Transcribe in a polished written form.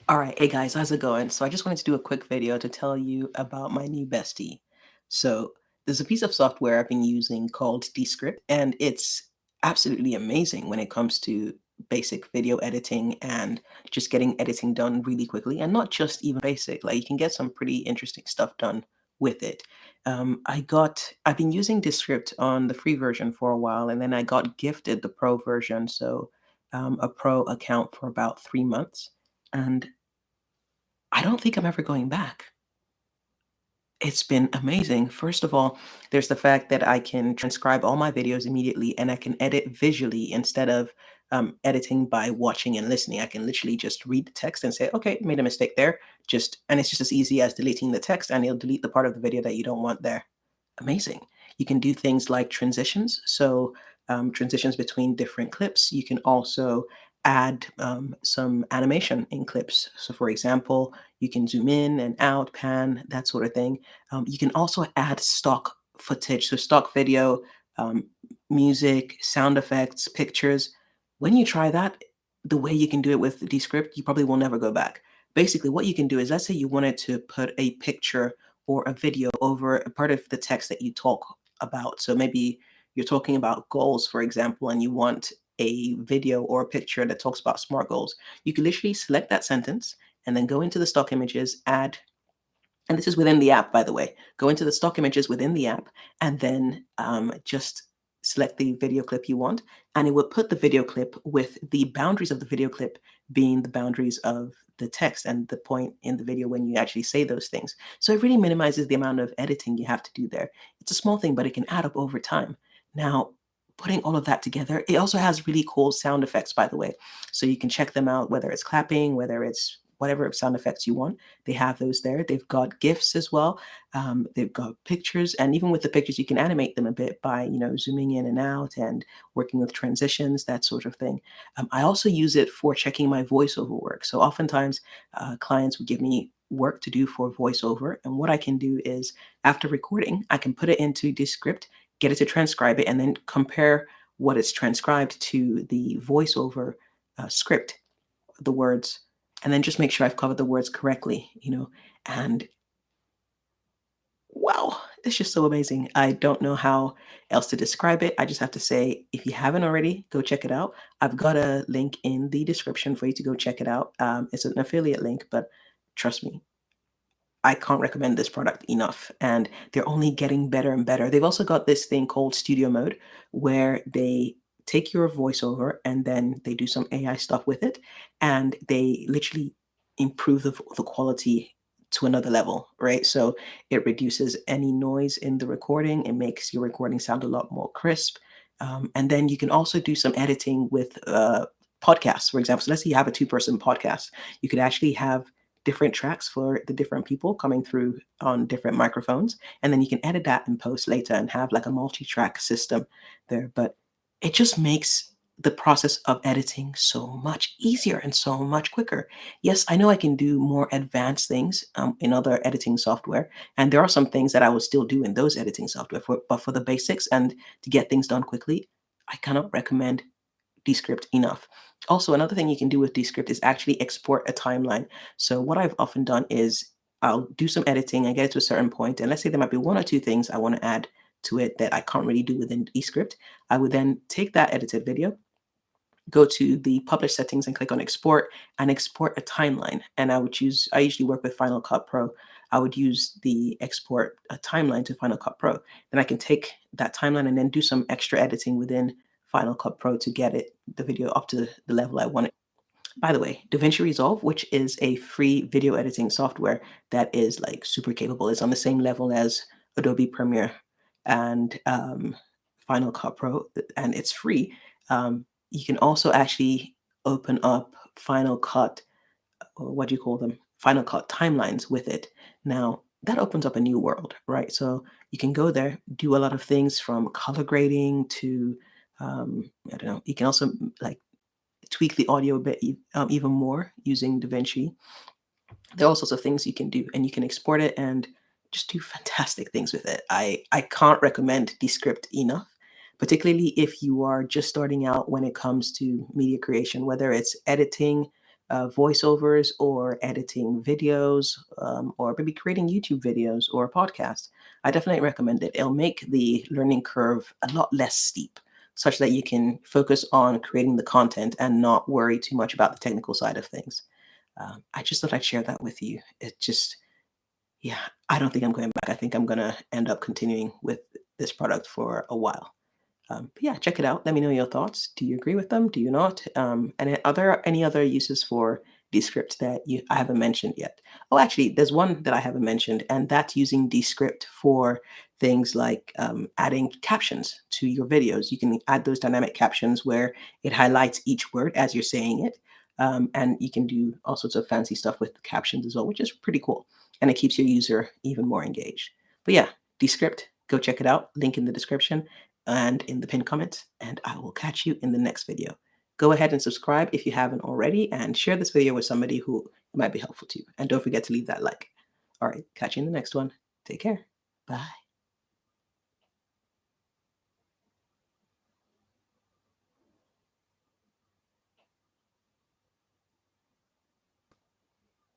All right, hey guys, how's it going? So I just wanted to do a quick video to tell you about my new bestie. So there's a piece of software I've been using called Descript, and it's absolutely amazing when it comes to basic video editing and just getting editing done really quickly, and not just even basic. Like you can get some pretty interesting stuff done with it. I've been using Descript on the free version for a while, and then I got gifted the pro version, so a pro account for about 3 months. And I don't think I'm ever going back. It's been amazing. First of all, there's the fact that I can transcribe all my videos immediately and I can edit visually instead of editing by watching and listening. I can literally just read the text and say, okay, made a mistake there. And it's just as easy as deleting the text and it'll delete the part of the video that you don't want there. Amazing. You can do things like transitions. So, transitions between different clips. You can also add some animation in clips. So, for example, you can zoom in and out, pan, that sort of thing. You can also add stock footage, so stock video, um, music, sound effects, pictures. When you try that, the way you can do it with Descript, you probably will never go back. Basically, what you can do is, let's say you wanted to put a picture or a video over a part of the text that you talk about. So maybe you're talking about goals, for example, and you want a video or a picture that talks about SMART goals. You can literally select that sentence and then go into the stock images, add, and this is within the app, by the way. Go into the stock images within the app and then just select the video clip you want. And it will put the video clip with the boundaries of the video clip being the boundaries of the text and the point in the video when you actually say those things. So it really minimizes the amount of editing you have to do there. It's a small thing, but it can add up over time. Now, putting all of that together, it also has really cool sound effects, by the way. So you can check them out, whether it's clapping, whether it's whatever sound effects you want. They have those there. They've got GIFs as well. They've got pictures, and even with the pictures, you can animate them a bit by zooming in and out and working with transitions, that sort of thing. I also use it for checking my voiceover work. So oftentimes, clients would give me work to do for voiceover, and what I can do is after recording, I can put it into Descript, get it to transcribe it, and then compare what is transcribed to the voiceover script, the words, and then just make sure I've covered the words correctly. And wow, it's just so amazing. I don't know how else to describe it. I just have to say, if you haven't already, go check it out. I've got a link in the description for you to go check it out. It's an affiliate link, but trust me, I can't recommend this product enough. And they're only getting better and better. They've also got this thing called studio mode where they take your voiceover and then they do some AI stuff with it. And they literally improve the quality to another level, right? So it reduces any noise in the recording. It makes your recording sound a lot more crisp. And then you can also do some editing with podcasts, for example. So let's say you have a two-person podcast. You could actually have different tracks for the different people coming through on different microphones. And then you can edit that in post later and have like a multi-track system there. But it just makes the process of editing so much easier and so much quicker. Yes, I know I can do more advanced things in other editing software, and there are some things that I will still do in those editing software. But for the basics and to get things done quickly, I cannot recommend Descript enough. Also, another thing you can do with Descript is actually export a timeline. So what I've often done is I'll do some editing, I get it to a certain point, and let's say there might be one or two things I want to add to it that I can't really do within Descript. I would then take that edited video, go to the publish settings and click on export and export a timeline. And I usually work with Final Cut Pro. I would use the export a timeline to Final Cut Pro. Then I can take that timeline and then do some extra editing within Final Cut Pro to get the video up to the level I want it. By the way, DaVinci Resolve, which is a free video editing software that is like super capable, is on the same level as Adobe Premiere and Final Cut Pro, and it's free. You can also actually open up Final Cut, or what do you call them? Final Cut timelines with it. Now, that opens up a new world, right? So you can go there, do a lot of things from color grading to, I don't know, you can also like tweak the audio a bit even more using DaVinci. There are all sorts of things you can do, and you can export it and just do fantastic things with it. I can't recommend Descript enough, particularly if you are just starting out when it comes to media creation, whether it's editing, voiceovers or editing videos, or maybe creating YouTube videos or podcasts, I definitely recommend it. It'll make the learning curve a lot less steep, such that you can focus on creating the content and not worry too much about the technical side of things. I just thought I'd share that with you. It just, yeah, I don't think I'm going back. I think I'm going to end up continuing with this product for a while. But yeah, check it out. Let me know your thoughts. Do you agree with them? Do you not? And are there any other uses for Descript that I haven't mentioned yet? Oh, actually, there's one that I haven't mentioned, and that's using Descript for things like adding captions to your videos. You can add those dynamic captions where it highlights each word as you're saying it. And you can do all sorts of fancy stuff with the captions as well, which is pretty cool. And it keeps your user even more engaged. But yeah, Descript, go check it out. Link in the description and in the pinned comments, and I will catch you in the next video. Go ahead and subscribe if you haven't already, and share this video with somebody who it might be helpful to. And don't forget to leave that like. All right, catch you in the next one. Take care. Bye.